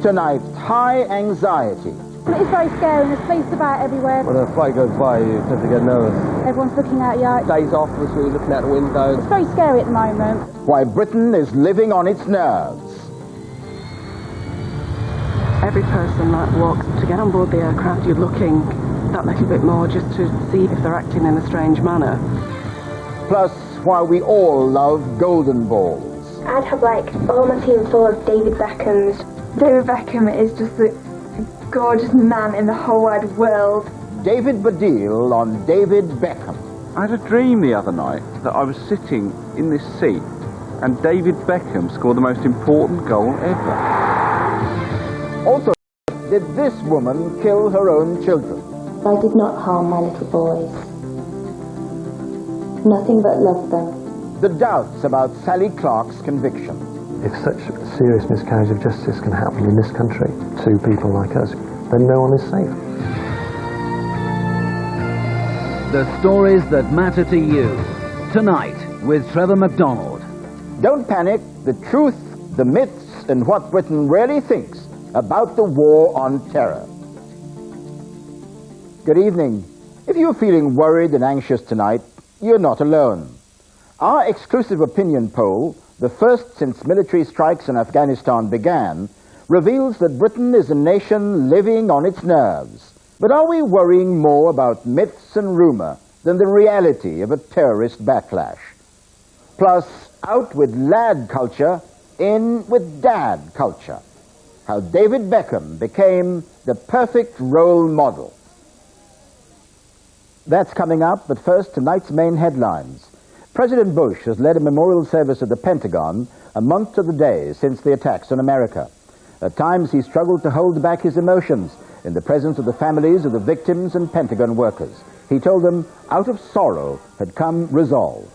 Tonight, high anxiety. It's very scary, there's police about everywhere. When a flight goes by, you tend to get nervous. Everyone's looking at you. Days off, we're looking out the window. It's very scary at the moment. Why Britain is living on its nerves. Every person that walks to get on board the aircraft, you're looking that little bit more just to see if they're acting in a strange manner. Plus, why we all love golden balls. I'd have like all my team full of David Beckhams. David Beckham is just the gorgeous man in the whole wide world. David Baddiel on David Beckham. I had a dream the other night that I was sitting in this seat and David Beckham scored the most important goal ever. Also, did this woman kill her own children? I did not harm my little boys. Nothing but love them. The doubts about Sally Clark's conviction. If such serious miscarriage of justice can happen in this country to people like us, then no one is safe. The stories that matter to you. Tonight with Trevor McDonald. Don't panic. The truth, the myths, and what Britain really thinks about the war on terror. Good evening. If you're feeling worried and anxious tonight, you're not alone. Our exclusive opinion poll, the first since military strikes in Afghanistan began, reveals that Britain is a nation living on its nerves. But are we worrying more about myths and rumor than the reality of a terrorist backlash? Plus, out with lad culture, in with dad culture. How David Beckham became the perfect role model. That's coming up, but first, tonight's main headlines. President Bush has led a memorial service at the Pentagon a month to the day since the attacks on America. At times, he struggled to hold back his emotions in the presence of the families of the victims and Pentagon workers. He told them, out of sorrow had come resolve.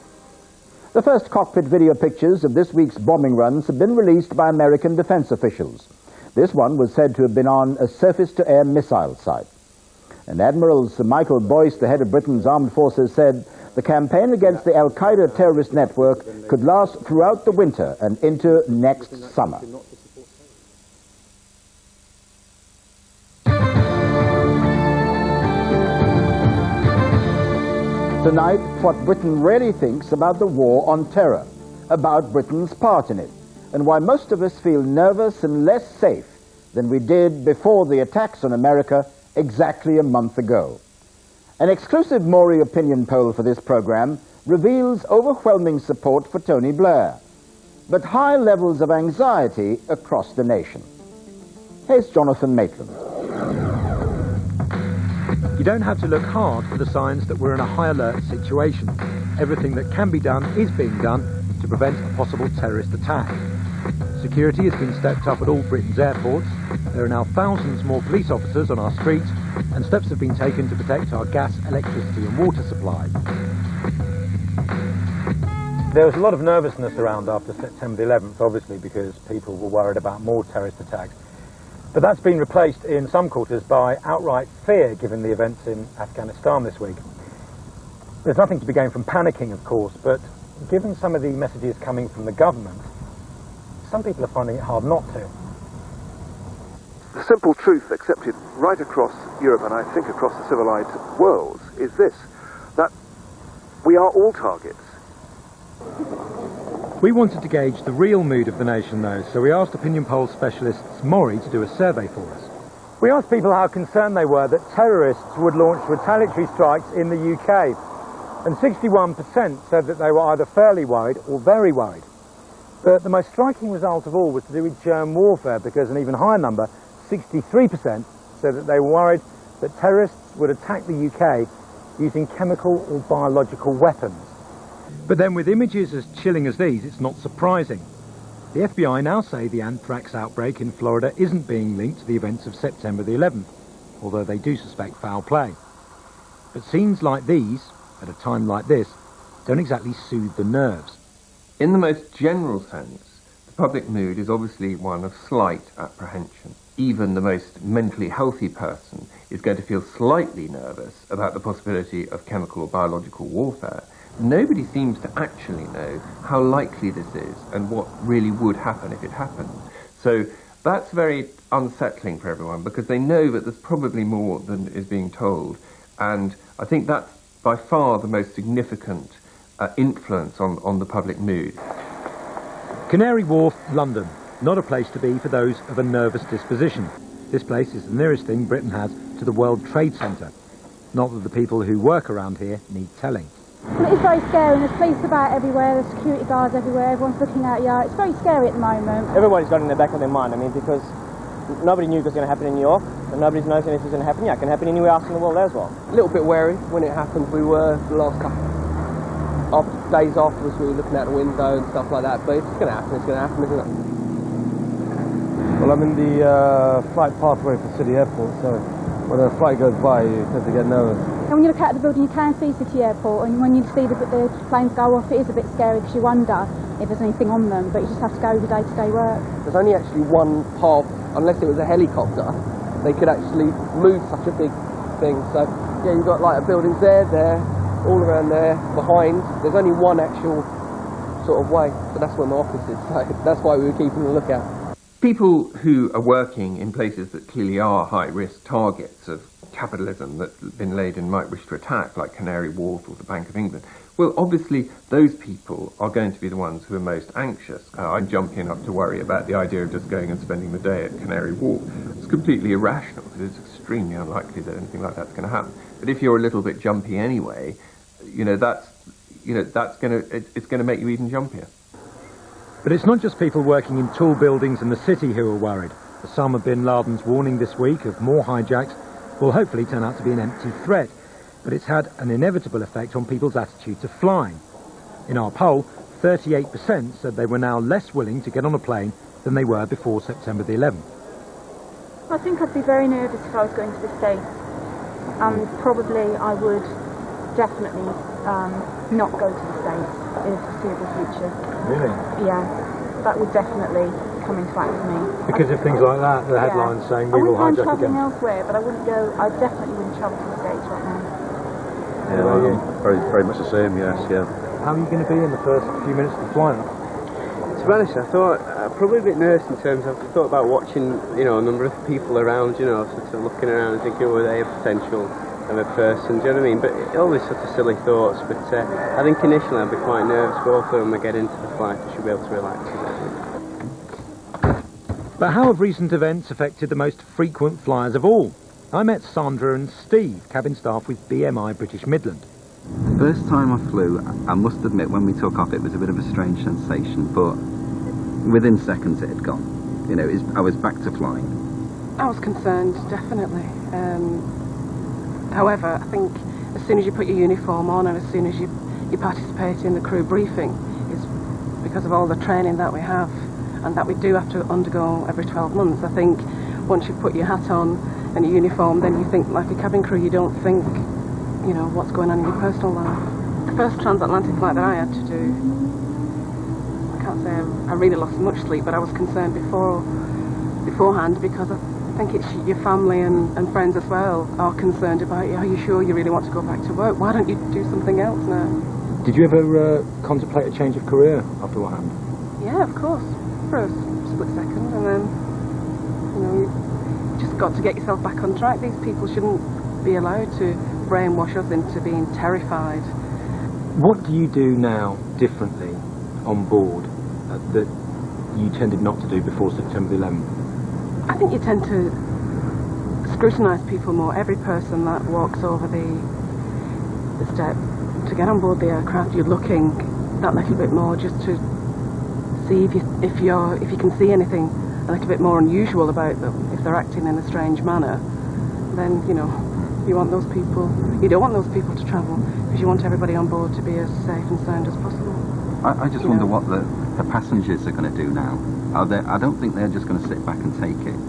The first cockpit video pictures of this week's bombing runs have been released by American defense officials. This one was said to have been on a surface-to-air missile site. And Admiral Sir Michael Boyce, the head of Britain's armed forces, said the campaign against the Al-Qaeda terrorist network could last throughout the winter and into next summer. Tonight, what Britain really thinks about the war on terror, about Britain's part in it, and why most of us feel nervous and less safe than we did before the attacks on America exactly a month ago. An exclusive Maury opinion poll for this program reveals overwhelming support for Tony Blair, but high levels of anxiety across the nation. Here's Jonathan Maitland. You don't have to look hard for the signs that we're in a high alert situation. Everything that can be done is being done to prevent a possible terrorist attack. Security has been stepped up at all Britain's airports. There are now thousands more police officers on our streets, and steps have been taken to protect our gas, electricity and water supply. There was a lot of nervousness around after September the 11th, obviously, because people were worried about more terrorist attacks. But that's been replaced in some quarters by outright fear, given the events in Afghanistan this week. There's nothing to be gained from panicking, of course, but given some of the messages coming from the government, some people are finding it hard not to. The simple truth accepted right across Europe and I think across the civilized world is this, that we are all targets. We wanted to gauge the real mood of the nation, though, so we asked opinion poll specialists Maury to do a survey for us. We asked people how concerned they were that terrorists would launch retaliatory strikes in the UK, and 61% said that they were either fairly worried or very worried. But the most striking result of all was to do with germ warfare, because an even higher number, 63%, said that they were worried that terrorists would attack the UK using chemical or biological weapons. But then with images as chilling as these, it's not surprising. The FBI now say the anthrax outbreak in Florida isn't being linked to the events of September the 11th, although they do suspect foul play. But scenes like these, at a time like this, don't exactly soothe the nerves. In the most general sense, the public mood is obviously one of slight apprehension. Even the most mentally healthy person is going to feel slightly nervous about the possibility of chemical or biological warfare. Nobody seems to actually know how likely this is and what really would happen if it happened. So That's very unsettling for everyone because they know that there's probably more than is being told. And I think that's by far the most significant influence on the public mood. Canary Wharf, London. Not a place to be for those of a nervous disposition. This place is the nearest thing Britain has to the World Trade Centre. Not that the people who work around here need telling. It's very scary, and there's police about everywhere, there's security guards everywhere, everyone's looking out yard. It's very scary at the moment. Everybody's got it in the back of their mind, I mean, because nobody knew it was going to happen in New York, and nobody knows anything is going to happen here. It can happen anywhere else in the world as well. A little bit wary when it happened. We were the last couple days afterwards, we were looking out the window and stuff like that, but if it's going to happen, it's going to happen, isn't it? Well, I'm in the flight pathway for City Airport, so when a flight goes by, you tend to get nervous. And when you look out the building, you can see City Airport, and when you see the planes go off, it is a bit scary because you wonder if there's anything on them, but you just have to go with your day-to-day work. There's only actually one path, unless it was a helicopter, they could actually move such a big thing. So, yeah, you've got like buildings there, all around there, behind. There's only one actual sort of way, so that's where my office is, so that's why we were keeping a lookout. People who are working in places that clearly are high-risk targets of capitalism that bin Laden might wish to attack, like Canary Wharf or the Bank of England, well, obviously, those people are going to be the ones who are most anxious. I'm jumping up to worry about the idea of just going and spending the day at Canary Wharf. It's completely irrational, because it's extremely unlikely that anything like that's going to happen. But if you're a little bit jumpy anyway, it's going to make you even jumpier. But it's not just people working in tall buildings in the city who are worried. Osama bin Laden's warning this week of more hijacks will hopefully turn out to be an empty threat. But it's had an inevitable effect on people's attitude to flying. In our poll, 38% said they were now less willing to get on a plane than they were before September the 11th. I think I'd be very nervous if I was going to the States. Probably I would definitely not go to the States in the foreseeable future. Really? Yeah, that would definitely come into act for me. Because of things like that, the headlines saying we will hijack again. I wouldn't mind travelling elsewhere, but I definitely wouldn't travel to the States right now. Yeah, very much the same, yes, yeah. How are you going to be in the first few minutes of the flight? To be honest, I thought probably a bit nervous in terms of, I thought about watching, a number of people around, sort of looking around and thinking, were they a potential of a person, do you know what I mean? But all these sort of silly thoughts, but I think initially I'd be quite nervous, but also when we get into the flight I should be able to relax a bit. But how have recent events affected the most frequent flyers of all? I met Sandra and Steve, cabin staff with BMI British Midland. The first time I flew, I must admit, when we took off, it was a bit of a strange sensation, but within seconds it had gone. I was back to flying. I was concerned, definitely. However, I think as soon as you put your uniform on and as soon as you participate in the crew briefing, is because of all the training that we have and that we do have to undergo every 12 months. I think once you put your hat on and your uniform, then you think like a cabin crew, you don't think, what's going on in your personal life. The first transatlantic flight that I had to do, I can't say I really lost much sleep, but I was concerned beforehand because I think it's your family and friends as well are concerned about you. Are you sure you really want to go back to work? Why don't you do something else now? Did you ever contemplate a change of career after what happened? Yeah, of course. For a split second, and then, you just got to get yourself back on track. These people shouldn't be allowed to brainwash us into being terrified. What do you do now differently on board that you tended not to do before September the 11th? I think you tend to scrutinise people more. Every person that walks over the step to get on board the aircraft, you're looking that little bit more just to see if you can see anything a little bit more unusual about them. If they're acting in a strange manner, then you don't want those people to travel, because you want everybody on board to be as safe and sound as possible. I just wonder what the passengers are going to do now. I don't think they're just going to sit back and take it.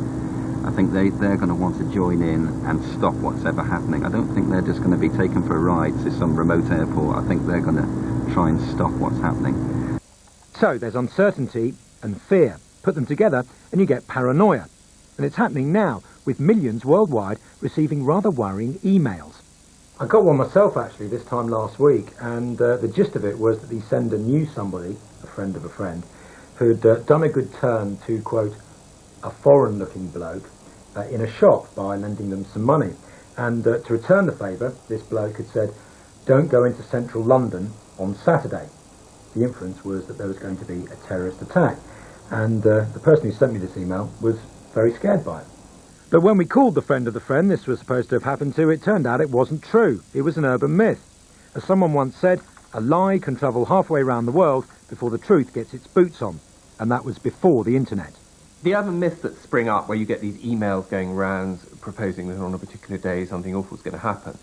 I think they're going to want to join in and stop what's ever happening. I don't think they're just going to be taken for a ride to some remote airport. I think they're going to try and stop what's happening. So there's uncertainty and fear. Put them together and you get paranoia. And it's happening now, with millions worldwide receiving rather worrying emails. I got one myself actually this time last week, and the gist of it was that the sender knew somebody, a friend of a friend, who'd done a good turn to, quote, a foreign-looking bloke in a shop by lending them some money. And to return the favour, this bloke had said, "Don't go into central London on Saturday." The inference was that there was going to be a terrorist attack. And the person who sent me this email was very scared by it. But when we called the friend of the friend this was supposed to have happened to, it turned out it wasn't true. It was an urban myth. As someone once said, a lie can travel halfway around the world before the truth gets its boots on. And that was before the internet. The other myths that spring up where you get these emails going rounds proposing that on a particular day something awful is going to happen,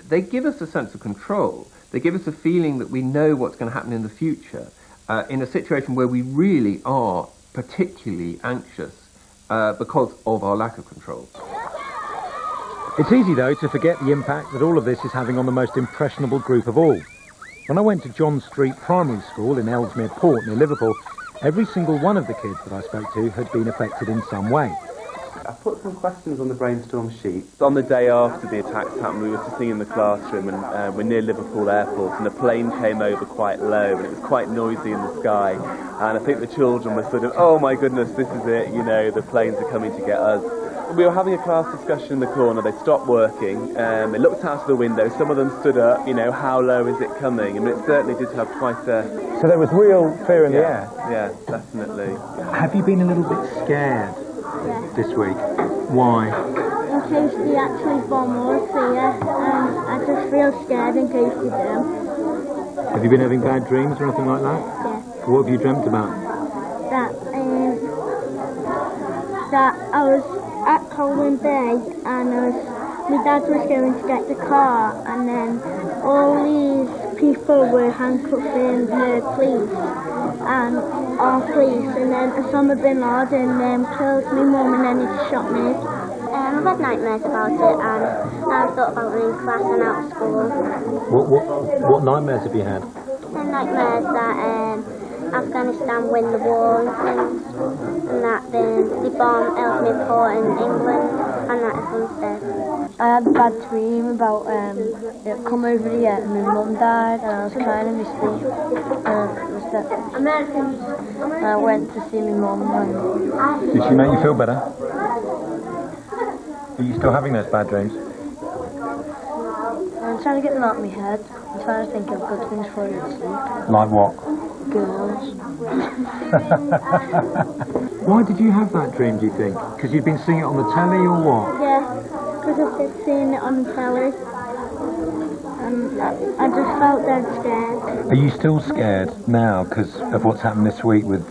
they give us a sense of control. They give us a feeling that we know what's going to happen in the future in a situation where we really are particularly anxious because of our lack of control. It's easy, though, to forget the impact that all of this is having on the most impressionable group of all. When I went to John Street Primary School in Ellesmere Port near Liverpool, every single one of the kids that I spoke to had been affected in some way. I put some questions on the brainstorm sheet. On the day after the attacks happened, we were sitting in the classroom and we're near Liverpool Airport and a plane came over quite low and it was quite noisy in the sky. And I think the children were sort of, oh my goodness, this is it, you know, the planes are coming to get us. We were having a class discussion in the corner, they stopped working, they looked out of the window, some of them stood up, you know, how low is it coming? I mean, it certainly did have quite a... So there was real fear in the air? Yeah, definitely. Have you been a little bit scared this week? Why? In case they actually bomb us here, I just feel scared in case they do. Have you been having bad dreams or anything like that? Yeah. What have you dreamt about? That I was at Colwyn Bay and my dad was going to get the car and then all these people were handcuffing the police and our police and then Osama bin Laden killed my mum and then he shot me. I've had nightmares about it and I've thought about it in class and out of school. What nightmares have you had? Nightmares that Afghanistan win the war and things, and that they bomb Ellesmere Port in England and that is stuff. I had a bad dream about it come over here and my mum died and I was crying in my sleep and it was that Americans. I went to see my mum. Did she make you feel better? Are you still having those bad dreams? I'm trying to get them out of my head. I'm trying to think of good things for you to sleep. Like what? Girls. Why did you have that dream, do you think? Because you'd been seeing it on the telly or what? Yeah, because I've been seeing it on the telly. I just felt dead scared. Are you still scared now because of what's happened this week with,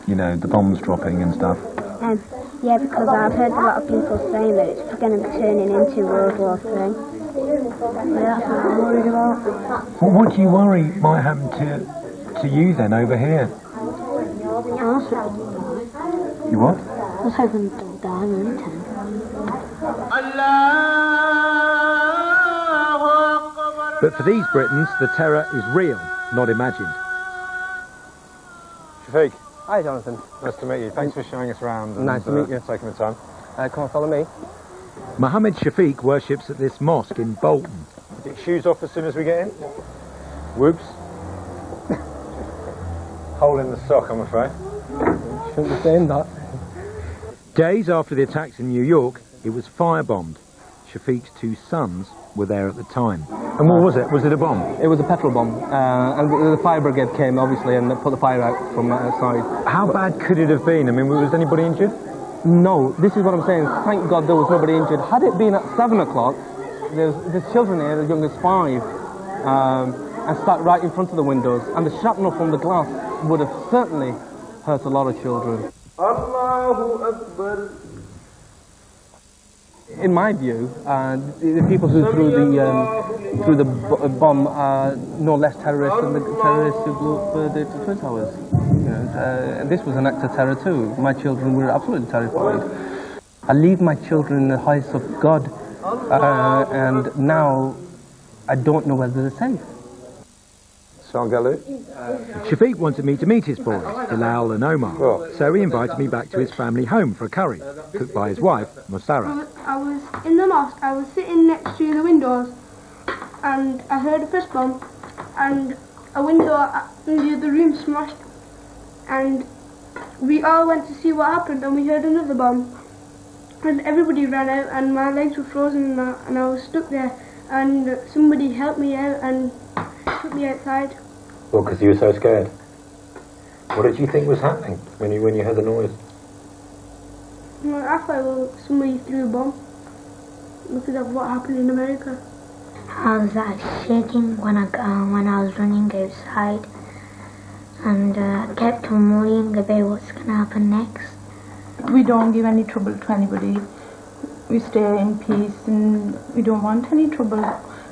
you know, the bombs dropping and stuff? Yeah, because I've heard a lot of people saying that it's going to be turning into World War III. Yeah, that's what I'm worried about. Well, what do you worry might happen to you then over here? You what? I was hoping to die in anytime. But for these Britons, the terror is real, not imagined. Shafiq. Hi, Jonathan. Nice to meet you. Thanks for showing us around. Nice to meet you. Taking the time. Come on, follow me. Mohammed Shafiq worships at this mosque in Bolton. Get shoes off as soon as we get in. Whoops. Hole in the sock, I'm afraid. Shouldn't be saying that. Days after the attacks in New York, it was firebombed. Shafiq's two sons were there at the time. And what was it? Was it a bomb? It was a petrol bomb. And the fire brigade came, obviously, and put the fire out from outside. How bad could it have been? I mean, was anybody injured? No, this is what I'm saying. Thank God there was nobody injured. Had it been at 7 o'clock, there's children here as young as 5, and sat right in front of the windows, and the shrapnel from the glass would have certainly hurt a lot of children. Allahu Akbar. In my view, the people who threw the bomb are no less terrorists than the terrorists who blew up the Twin Towers. You know, and this was an act of terror too. My children were absolutely terrified. I leave my children in the house of God, and now I don't know whether they're safe. Shafiq wanted me to meet his boys, Bilal and Omar, so he invited me back to his family home for a curry, cooked by his wife, Musara. I was in the mosque, I was sitting next to the windows, and I heard a fist bump, and a window in the other room smashed, and we all went to see what happened, and we heard another bomb. And everybody ran out, and my legs were frozen, and I was stuck there. And somebody helped me out and took me outside. Well, because you were so scared. What did you think was happening when you heard the noise? Well, I thought somebody threw a bomb because of what happened in America. I was shaking when I was running outside, and I kept on worrying about what's going to happen next. We don't give any trouble to anybody. We stay in peace and we don't want any trouble.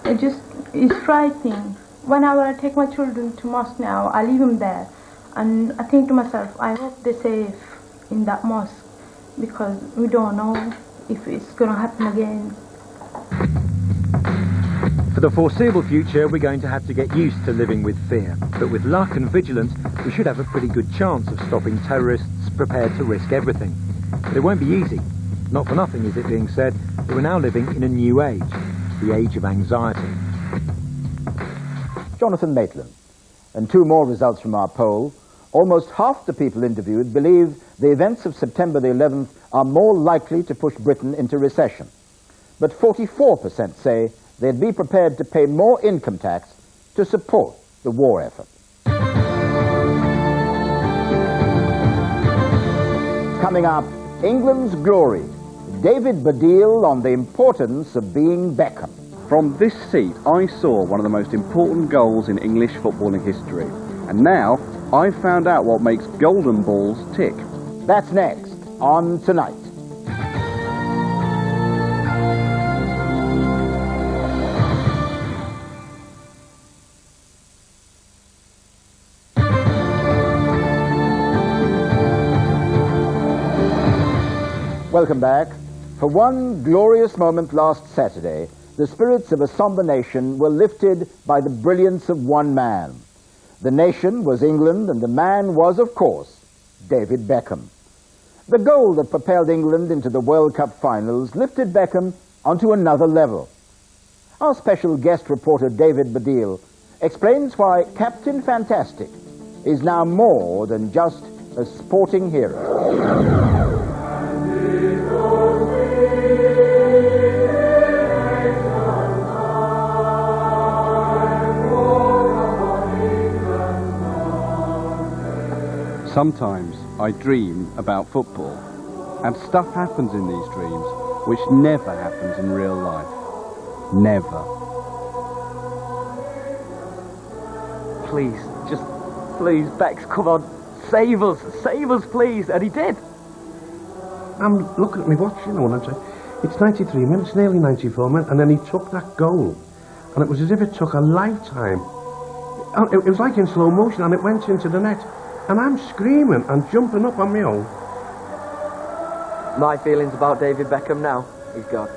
It's frightening. Whenever I take my children to mosque now, I leave them there. And I think to myself, I hope they're safe in that mosque, because we don't know if it's going to happen again. For the foreseeable future, we're going to have to get used to living with fear. But with luck and vigilance, we should have a pretty good chance of stopping terrorists prepared to risk everything. But it won't be easy. Not for nothing is it being said that we're now living in a new age, the age of anxiety. Jonathan Maitland. And two more results from our poll. Almost half the people interviewed believe the events of September the 11th are more likely to push Britain into recession. But 44% say they'd be prepared to pay more income tax to support the war effort. Coming up, England's glory. David Baddiel on the importance of being Beckham. From this seat, I saw one of the most important goals in English footballing history. And now, I've found out what makes golden balls tick. That's next on Tonight. Welcome back. For one glorious moment last Saturday, the spirits of a somber nation were lifted by the brilliance of one man. The nation was England, and the man was, of course, David Beckham. The goal that propelled England into the World Cup finals lifted Beckham onto another level. Our special guest reporter, David Baddiel, explains why Captain Fantastic is now more than just a sporting hero. Sometimes I dream about football, and stuff happens in these dreams which never happens in real life. Never. Please, please, Bex, come on, save us, please, and he did. I'm looking at my watch, you know, and I'm saying, it's 93 minutes, nearly 94 minutes, and then he took that goal, and it was as if it took a lifetime. It was like in slow motion, and it went into the net. And I'm screaming and jumping up on my own. My feelings about David Beckham now, he's gone.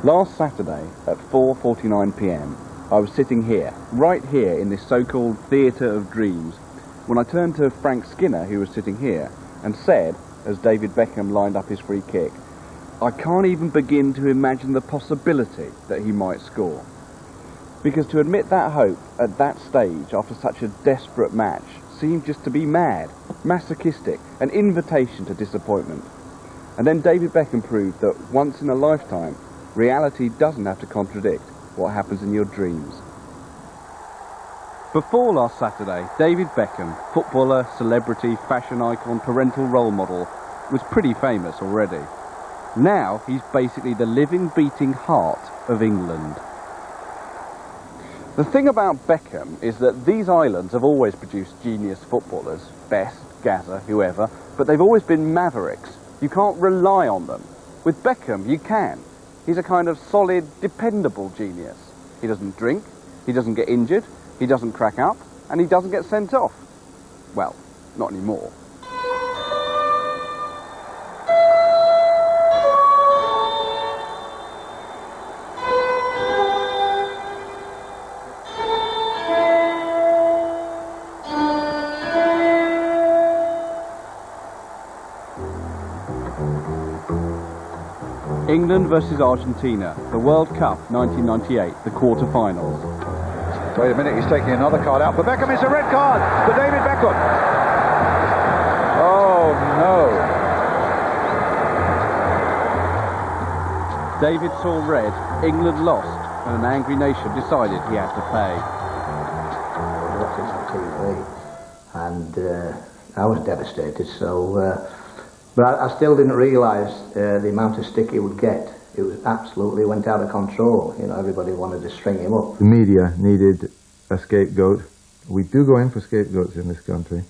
Last Saturday at 4:49 p.m, I was sitting here, right here in this so-called theatre of dreams, when I turned to Frank Skinner, who was sitting here, and said, as David Beckham lined up his free kick, I can't even begin to imagine the possibility that he might score. Because to admit that hope at that stage after such a desperate match seemed just to be mad, masochistic, an invitation to disappointment. And then David Beckham proved that once in a lifetime, reality doesn't have to contradict what happens in your dreams. Before last Saturday, David Beckham, footballer, celebrity, fashion icon, parental role model, was pretty famous already. Now he's basically the living, beating heart of England. The thing about Beckham is that these islands have always produced genius footballers, Best, Gazza, whoever, but they've always been mavericks. You can't rely on them. With Beckham, you can. He's a kind of solid, dependable genius. He doesn't drink, he doesn't get injured, he doesn't crack up, and he doesn't get sent off. Well, not anymore. England versus Argentina, the World Cup 1998, the quarter-finals. Wait a minute, he's taking another card out for Beckham. It's a red card for David Beckham. Oh, no. David saw red, England lost, and an angry nation decided he had to pay. I watched this on TV, and I was devastated, but I still didn't realise the amount of stick he would get. It was absolutely went out of control. You know, everybody wanted to string him up. The media needed a scapegoat. We do go in for scapegoats in this country.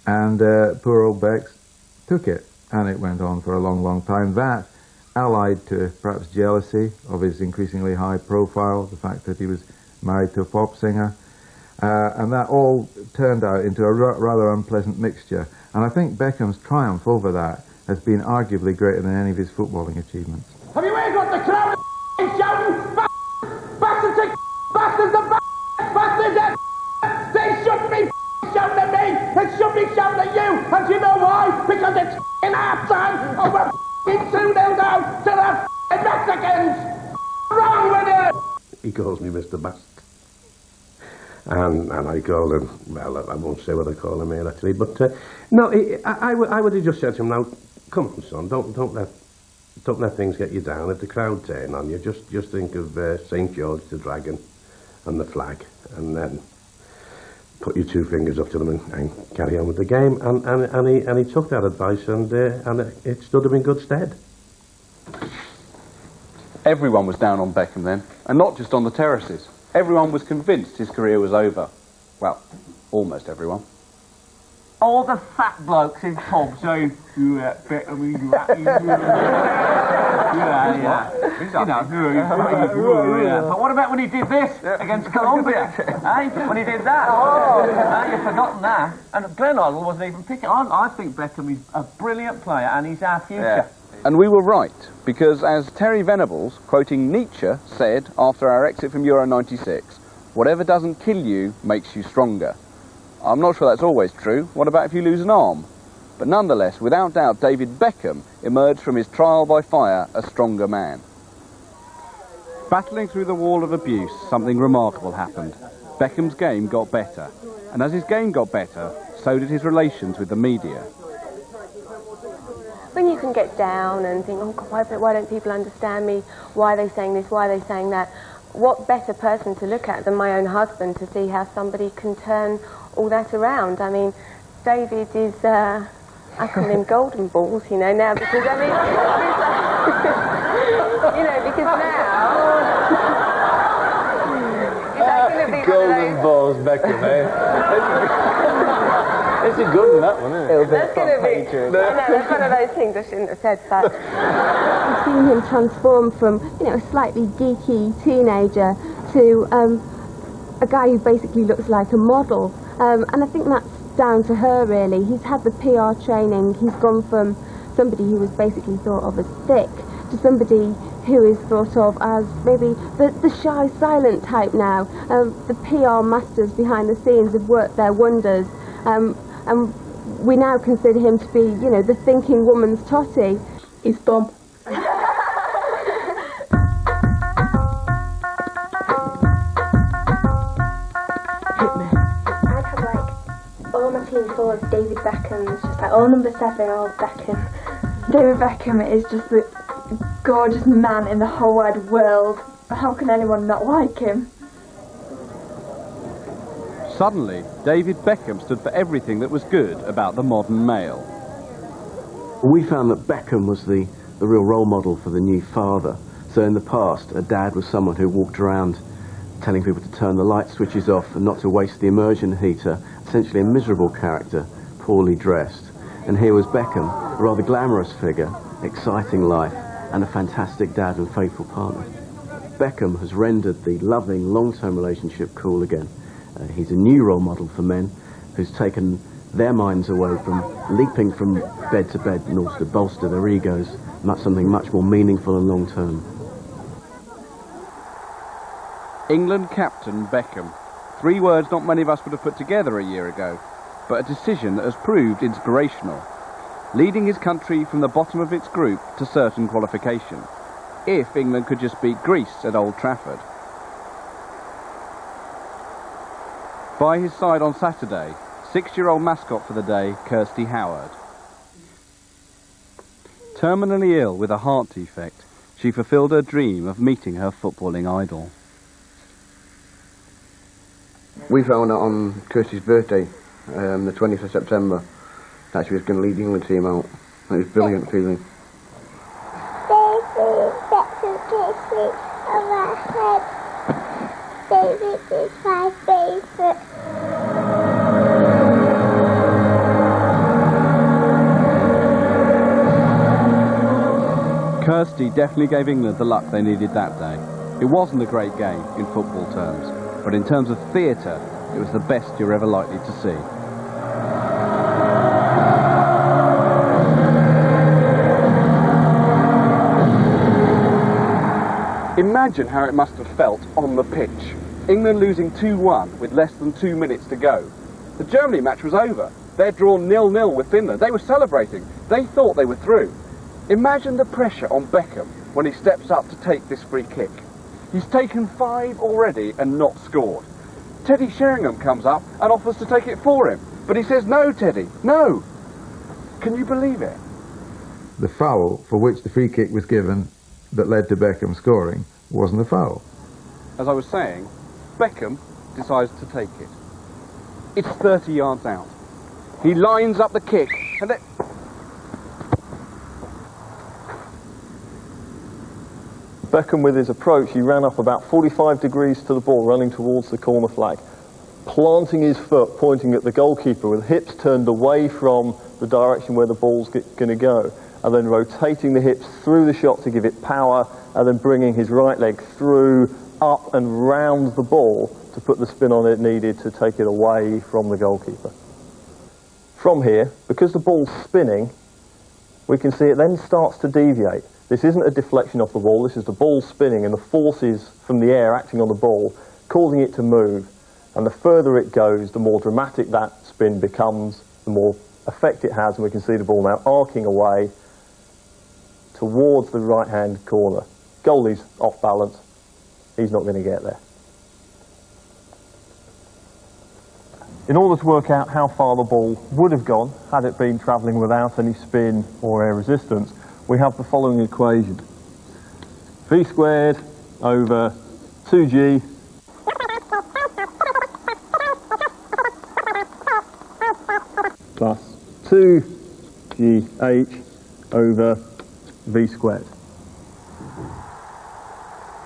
And poor old Bex took it. And it went on for a long, long time. That, allied to perhaps jealousy of his increasingly high profile, the fact that he was married to a pop singer, and that all turned out into a rather unpleasant mixture. And I think Beckham's triumph over that has been arguably greater than any of his footballing achievements. Have you heard what the crowd shouting? Bastards, bastards, bastards, they shouldn't be shouting at me. They should be shouting at you. And you know why? Because it's half time and we're 2-0 down to the Mexicans. Wrong with it. He calls me Mr. Bastard. And I call him, well, I won't say what I call him here actually, but no, I would have just said to him, now, come on, son, don't let things get you down. If the crowd turn on you, just think of St. George the Dragon and the flag, and then put your two fingers up to them and carry on with the game. And he took that advice, and it stood him in good stead. Everyone was down on Beckham then, and not just on the terraces. Everyone was convinced his career was over. Well, almost everyone. All the fat blokes in pubs saying, yeah. But what about when he did this against Colombia? When he did that? You've forgotten that. And Glenn Hoddle wasn't even picking. I think Beckham is a brilliant player and he's our future. Yeah. And we were right, because as Terry Venables, quoting Nietzsche, said after our exit from Euro 96, whatever doesn't kill you makes you stronger. I'm not sure that's always true. What about if you lose an arm? But nonetheless, without doubt, David Beckham emerged from his trial by fire a stronger man. Battling through the wall of abuse, something remarkable happened. Beckham's game got better. And as his game got better, so did his relations with the media. When you can get down and think, oh God, why don't people understand me? Why are they saying this? Why are they saying that? What better person to look at than my own husband to see how somebody can turn all that around? I mean, David is, I call him golden balls, you know, now, because, I mean, you know, because now... golden balls, Beckham, eh? It's a good one, that one, isn't it? That's going to be... I know, that's one of those things I shouldn't have said, but... I've seen him transform from, you know, a slightly geeky teenager to a guy who basically looks like a model. And I think that's down to her, really. He's had the PR training. He's gone from somebody who was basically thought of as thick to somebody who is thought of as maybe the shy, silent type now. The PR masters behind the scenes have worked their wonders. And we now consider him to be, you know, the thinking woman's totty. He's dumb. All my team full of David Beckham. It's just like all number 7, all Beckham. David Beckham is just the gorgeous man in the whole wide world. How can anyone not like him? Suddenly, David Beckham stood for everything that was good about the modern male. We found that Beckham was the real role model for the new father. So in the past, a dad was someone who walked around telling people to turn the light switches off and not to waste the immersion heater, essentially a miserable character, poorly dressed. And here was Beckham, a rather glamorous figure, exciting life, and a fantastic dad and faithful partner. Beckham has rendered the loving, long-term relationship cool again. He's a new role model for men who's taken their minds away from leaping from bed to bed in order to bolster their egos, something much more meaningful and long-term. England captain Beckham. 3 words not many of us would have put together a year ago, but a decision that has proved inspirational, leading his country from the bottom of its group to certain qualification. if England could just beat Greece at Old Trafford. By his side on Saturday, 6-year-old mascot for the day, Kirsty Howard. Terminally ill with a heart defect, she fulfilled her dream of meeting her footballing idol. We found out on Kirsty's birthday, the 20th of September, that she was going to lead the England team out. It was a brilliant feeling. David is my favourite. Kirsty definitely gave England the luck they needed that day. It wasn't a great game in football terms, but in terms of theatre, it was the best you're ever likely to see. Imagine how it must have felt on the pitch. England losing 2-1 with less than 2 minutes to go. The Germany match was over. They'd drawn 0-0 with Finland. They were celebrating. They thought they were through. Imagine the pressure on Beckham when he steps up to take this free kick. He's taken 5 already and not scored. Teddy Sheringham comes up and offers to take it for him. But he says, "No, Teddy, no." Can you believe it? The foul for which the free kick was given that led to Beckham scoring wasn't a foul. As I was saying, Beckham decides to take it. It's 30 yards out. He lines up the kick and then... Beckham, with his approach, he ran up about 45 degrees to the ball, running towards the corner flag, planting his foot, pointing at the goalkeeper with hips turned away from the direction where the ball's going to go, and then rotating the hips through the shot to give it power, and then bringing his right leg through, up and round the ball to put the spin on it needed to take it away from the goalkeeper. From here, because the ball's spinning, we can see it then starts to deviate. This isn't a deflection off the ball, this is the ball spinning and the forces from the air acting on the ball, causing it to move. And the further it goes, the more dramatic that spin becomes, the more effect it has, and we can see the ball now arcing away towards the right-hand corner. Goalie's off balance, he's not going to get there. In order to work out how far the ball would have gone had it been travelling without any spin or air resistance, we have the following equation. V squared over 2g plus 2gh over v squared.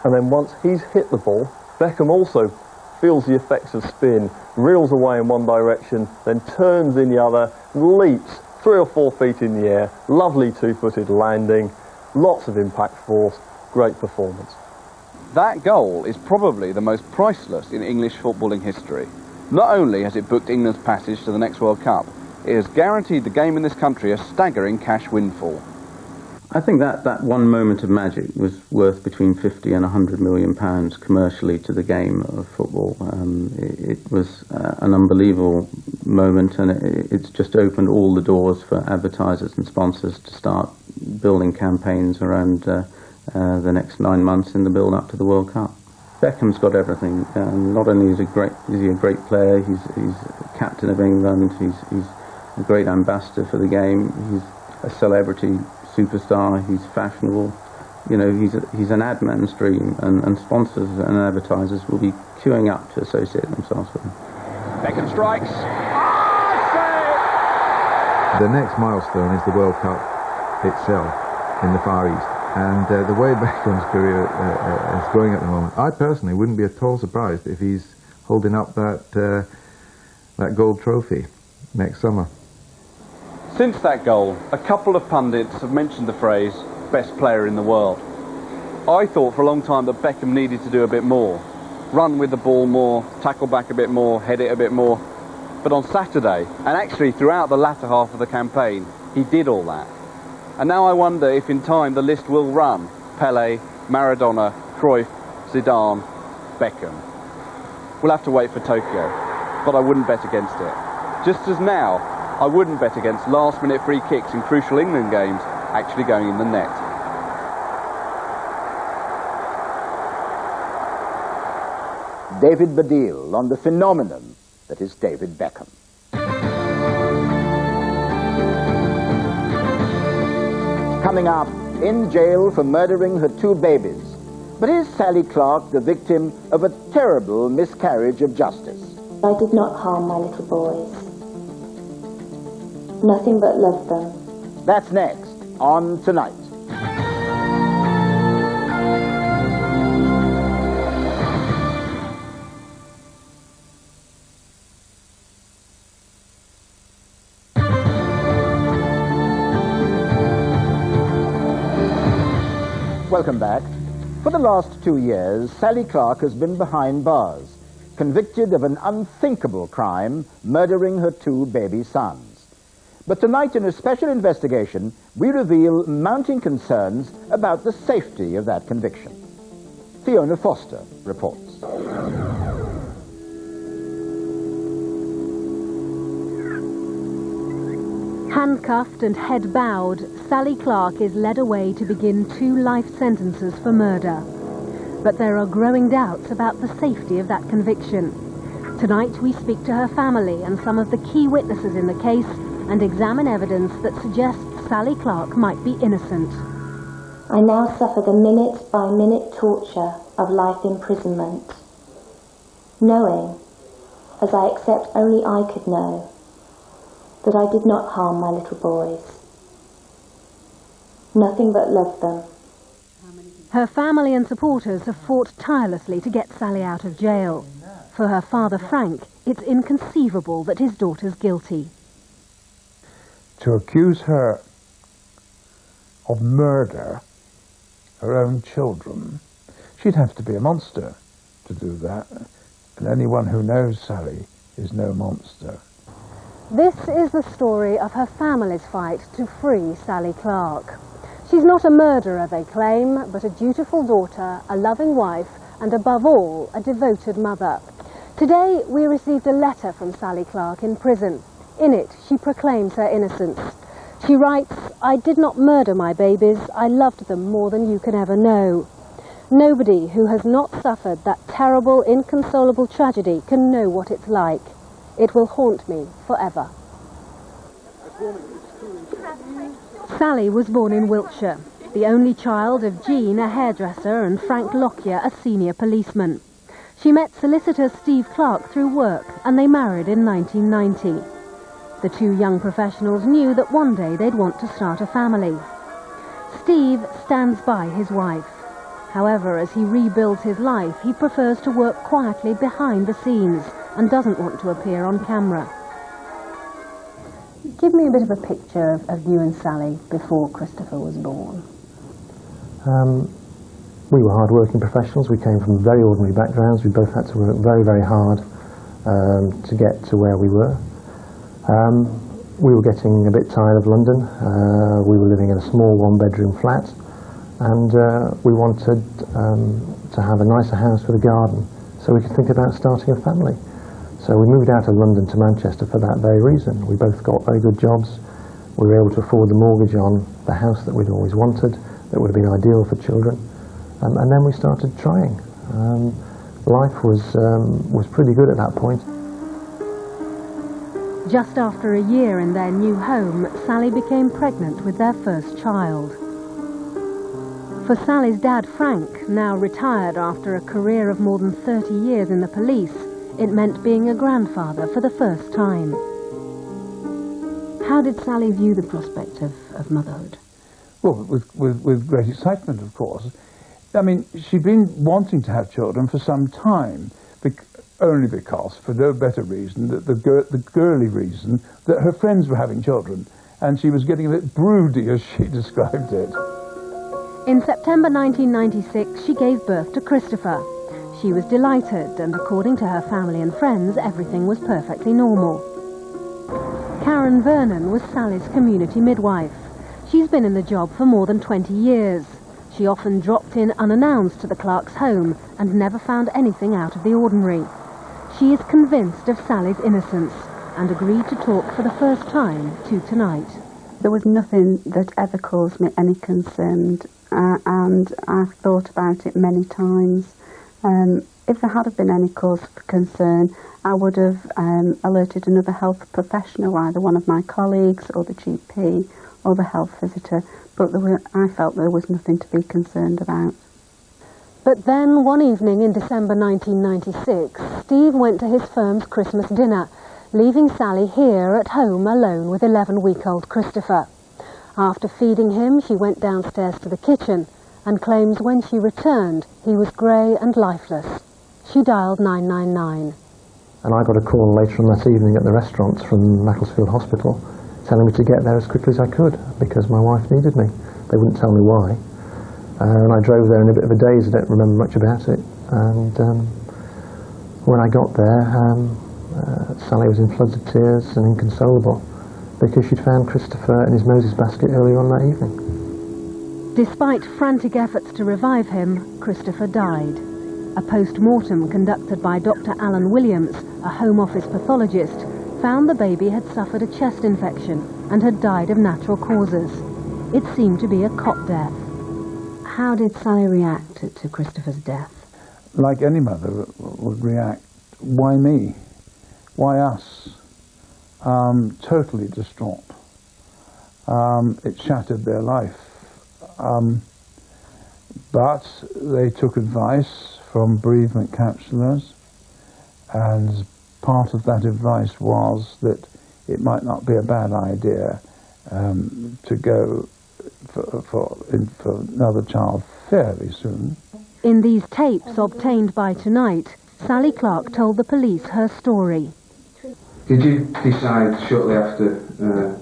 And then once he's hit the ball, Beckham also feels the effects of spin, reels away in one direction, then turns in the other, leaps 3 or 4 feet in the air, lovely two-footed landing, lots of impact force, great performance. That goal is probably the most priceless in English footballing history. Not only has it booked England's passage to the next World Cup, it has guaranteed the game in this country a staggering cash windfall. I think that one moment of magic was worth between 50 and 100 million pounds commercially to the game of football. It was an unbelievable moment, and it's just opened all the doors for advertisers and sponsors to start building campaigns around the next 9 months in the build-up to the World Cup. Beckham's got everything. Not only is he a great player, he's captain of England, he's a great ambassador for the game, he's a celebrity superstar, he's fashionable, you know, he's an ad man's dream, and sponsors and advertisers will be queuing up to associate themselves with him. Beckham strikes. The next milestone is the World Cup itself in the Far East, and the way Beckham's career is going at the moment, I personally wouldn't be at all surprised if he's holding up that gold trophy next summer. Since that goal, a couple of pundits have mentioned the phrase, best player in the world. I thought for a long time that Beckham needed to do a bit more. Run with the ball more, tackle back a bit more, head it a bit more. But on Saturday, and actually throughout the latter half of the campaign, he did all that. And now I wonder if in time the list will run Pelé, Maradona, Cruyff, Zidane, Beckham. We'll have to wait for Tokyo, but I wouldn't bet against it. Just as now, I wouldn't bet against last-minute free kicks in crucial England games actually going in the net. David Baddiel on the phenomenon that is David Beckham. Coming up, in jail for murdering her 2 babies. But is Sally Clark the victim of a terrible miscarriage of justice? I did not harm my little boys. Nothing but love them. That's next on Tonight. Welcome back. For the last 2 years, Sally Clark has been behind bars, convicted of an unthinkable crime, murdering her 2 baby sons. But tonight, in a special investigation, we reveal mounting concerns about the safety of that conviction. Fiona Foster reports. Handcuffed and head bowed, Sally Clark is led away to begin 2 life sentences for murder. But there are growing doubts about the safety of that conviction. Tonight we speak to her family and some of the key witnesses in the case and examine evidence that suggests Sally Clark might be innocent. I now suffer the minute-by-minute torture of life imprisonment, knowing, as I accept only I could know, that I did not harm my little boys. Nothing but love them. Her family and supporters have fought tirelessly to get Sally out of jail. For her father, Frank, it's inconceivable that his daughter's guilty. To accuse her of murder, her own children, she'd have to be a monster to do that. And anyone who knows Sally is no monster. This is the story of her family's fight to free Sally Clark. She's not a murderer, they claim, but a dutiful daughter, a loving wife, and above all, a devoted mother. Today, we received a letter from Sally Clark in prison. In it, she proclaims her innocence. She writes, "I did not murder my babies. I loved them more than you can ever know. Nobody who has not suffered that terrible, inconsolable tragedy can know what it's like. It will haunt me forever." Sally was born in Wiltshire, the only child of Jean, a hairdresser, and Frank Lockyer, a senior policeman. She met solicitor Steve Clark through work, and they married in 1990. The 2 young professionals knew that one day they'd want to start a family. Steve stands by his wife. However, as he rebuilds his life, he prefers to work quietly behind the scenes and doesn't want to appear on camera. Give me a bit of a picture of you and Sally before Christopher was born. We were hard-working professionals. We came from very ordinary backgrounds. We both had to work very, very hard to get to where we were. We were getting a bit tired of London. We were living in a small 1-bedroom flat, and we wanted to have a nicer house with a garden so we could think about starting a family. So we moved out of London to Manchester for that very reason. We both got very good jobs. We were able to afford the mortgage on the house that we'd always wanted, that would have been ideal for children. And then we started trying. Life was pretty good at that point. Just after a year in their new home, Sally became pregnant with their first child. For Sally's dad, Frank, now retired after a career of more than 30 years in the police, it meant being a grandfather for the first time. How did Sally view the prospect of motherhood? Well, with great excitement, of course. I mean, she'd been wanting to have children for some time, only because, for no better reason, that the girly reason, that her friends were having children, and she was getting a bit broody, as she described it. In September 1996, she gave birth to Christopher. She was delighted, and according to her family and friends, everything was perfectly normal. Karen Vernon was Sally's community midwife. She's been in the job for more than 20 years. She often dropped in unannounced to the Clark's home and never found anything out of the ordinary. She is convinced of Sally's innocence and agreed to talk for the first time to Tonight. There was nothing that ever caused me any concern, and I've thought about it many times. if there had been any cause for concern, I would have alerted another health professional, either one of my colleagues or the GP or the health visitor, but I felt there was nothing to be concerned about. But then, one evening in December 1996, Steve went to his firm's Christmas dinner, leaving Sally here at home alone with 11-week-old Christopher. After feeding him, she went downstairs to the kitchen and claims when she returned, he was grey and lifeless. She dialed 999. And I got a call later on that evening at the restaurant from Macclesfield Hospital telling me to get there as quickly as I could because my wife needed me. They wouldn't tell me why. And I drove there in a bit of a daze. I don't remember much about it. And when I got there, Sally was in floods of tears and inconsolable because she'd found Christopher in his Moses basket earlier on that evening. Despite frantic efforts to revive him, Christopher died. A post-mortem conducted by Dr. Alan Williams, a Home Office pathologist, found the baby had suffered a chest infection and had died of natural causes. It seemed to be a cot death. How did Sally react to Christopher's death? Like any mother would react. Why me? Why us? Totally distraught. It shattered their life. But they took advice from bereavement counsellors, and part of that advice was that it might not be a bad idea to go for another child fairly soon. In these tapes obtained by Tonight, Sally Clark told the police her story. Did you decide shortly after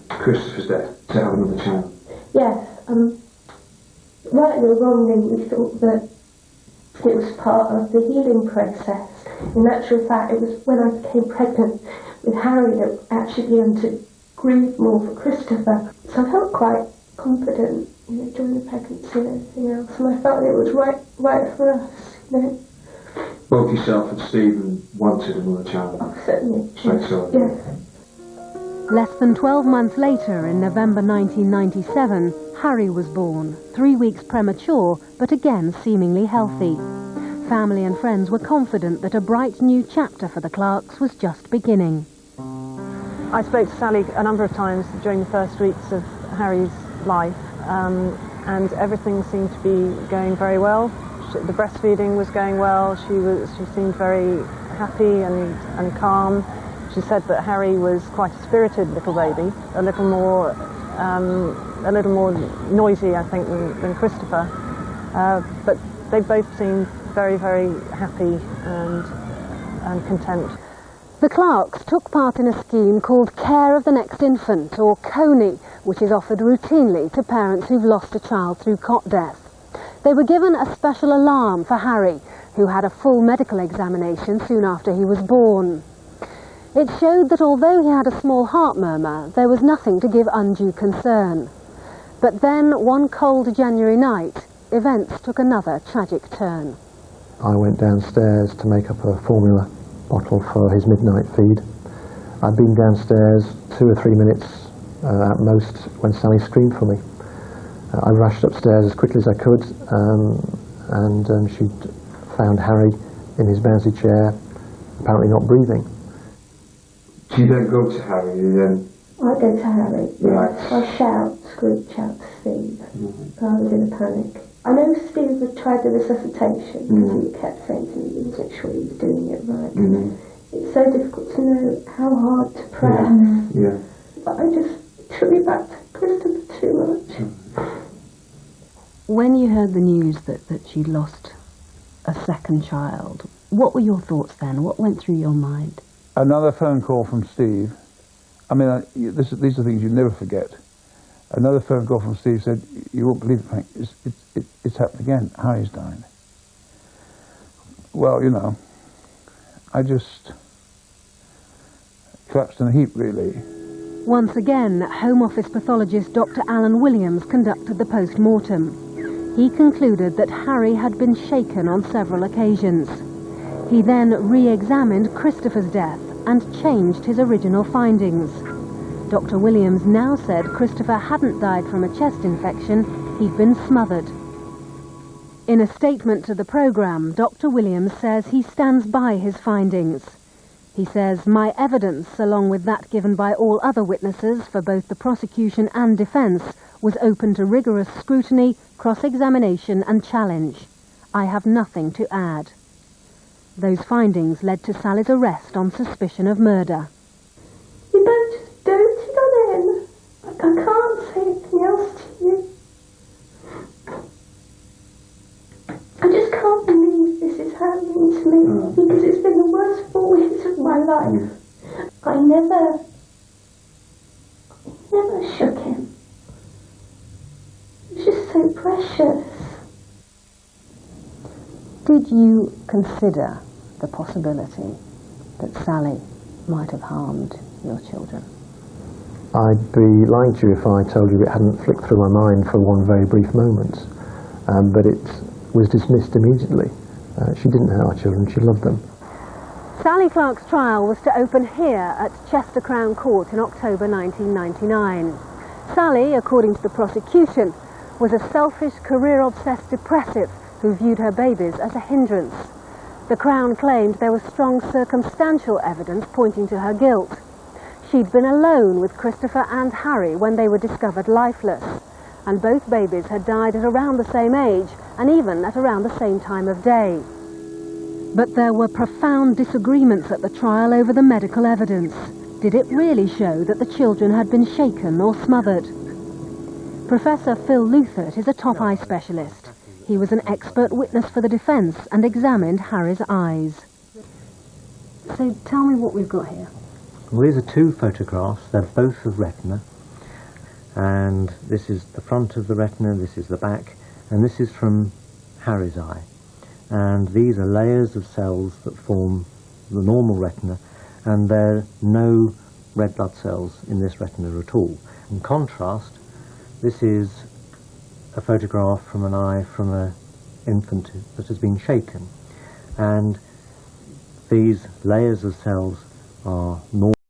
Christopher's death to have another child? Yes. Rightly or wrongly, we thought that it was part of the healing process. In actual fact, it was when I became pregnant with Harry that I actually began to grieve more for Christopher. So I felt quite confident, during the pregnancy and everything else, and I felt it was right for us, Both yourself and Stephen wanted another child. Oh, certainly. Yes. Less than 12 months later, in November 1997, Harry was born, 3 weeks premature, but again seemingly healthy. Family and friends were confident that a bright new chapter for the Clarks was just beginning. I spoke to Sally a number of times during the first weeks of Harry's life, and everything seemed to be going very well. The breastfeeding was going well. She seemed very happy and calm. She said that Harry was quite a spirited little baby, a little more noisy, I think, than Christopher. But they both seemed very, very happy and content. The Clarks took part in a scheme called Care of the Next Infant, or CONI, which is offered routinely to parents who've lost a child through cot death. They were given a special alarm for Harry, who had a full medical examination soon after he was born. It showed that although he had a small heart murmur, there was nothing to give undue concern. But then, one cold January night, events took another tragic turn. I went downstairs to make up a formula bottle for his midnight feed. I'd been downstairs 2 or 3 minutes at most when Sally screamed for me. I rushed upstairs as quickly as I could, and she'd found Harry in his bouncy chair, apparently not breathing. Do you then go to Harry? I go to Harry, Right. yes. I screech out to Steve. I was in a panic. I know Steve had tried the resuscitation because he kept saying to me he wasn't sure he was doing it right. It's so difficult to know how hard to press. Yeah. But it took me back to Christopher too much. When you heard the news that she'd lost a second child, what were your thoughts then? What went through your mind? Another phone call from Steve. I mean, these are things you never forget. Another phone call from Steve said, "You won't believe it, Frank, it's happened again. Harry's died." Well, I just collapsed in a heap, really. Once again, Home Office pathologist Dr. Alan Williams conducted the post-mortem. He concluded that Harry had been shaken on several occasions. He then re-examined Christopher's death and changed his original findings. Dr. Williams now said Christopher hadn't died from a chest infection, he'd been smothered. In a statement to the programme, Dr. Williams says he stands by his findings. He says, "My evidence, along with that given by all other witnesses for both the prosecution and defence, was open to rigorous scrutiny, cross-examination and challenge. I have nothing to add." Those findings led to Sally's arrest on suspicion of murder. You both just doted on him. I can't say anything else to you. I just can't believe this is happening to me, because it's been the worst 4 weeks of my life. I never shook him. It was just so precious. Did you consider the possibility that Sally might have harmed your children? I'd be lying to you if I told you it hadn't flicked through my mind for one very brief moment. But it was dismissed immediately. She didn't hurt our children, she loved them. Sally Clark's trial was to open here at Chester Crown Court in October 1999. Sally, according to the prosecution, was a selfish, career-obsessed depressive who viewed her babies as a hindrance. The Crown claimed there was strong circumstantial evidence pointing to her guilt. She'd been alone with Christopher and Harry when they were discovered lifeless, and both babies had died at around the same age and even at around the same time of day. But there were profound disagreements at the trial over the medical evidence. Did it really show that the children had been shaken or smothered? Professor Phil Luthert is a top eye specialist. He was an expert witness for the defence and examined Harry's eyes. So tell me what we've got here. Well, these are two photographs. They're both of retina. And this is the front of the retina, this is the back, and this is from Harry's eye. And these are layers of cells that form the normal retina, and there are no red blood cells in this retina at all. In contrast, this is a photograph from an eye from an infant that has been shaken, and these layers of cells are normal.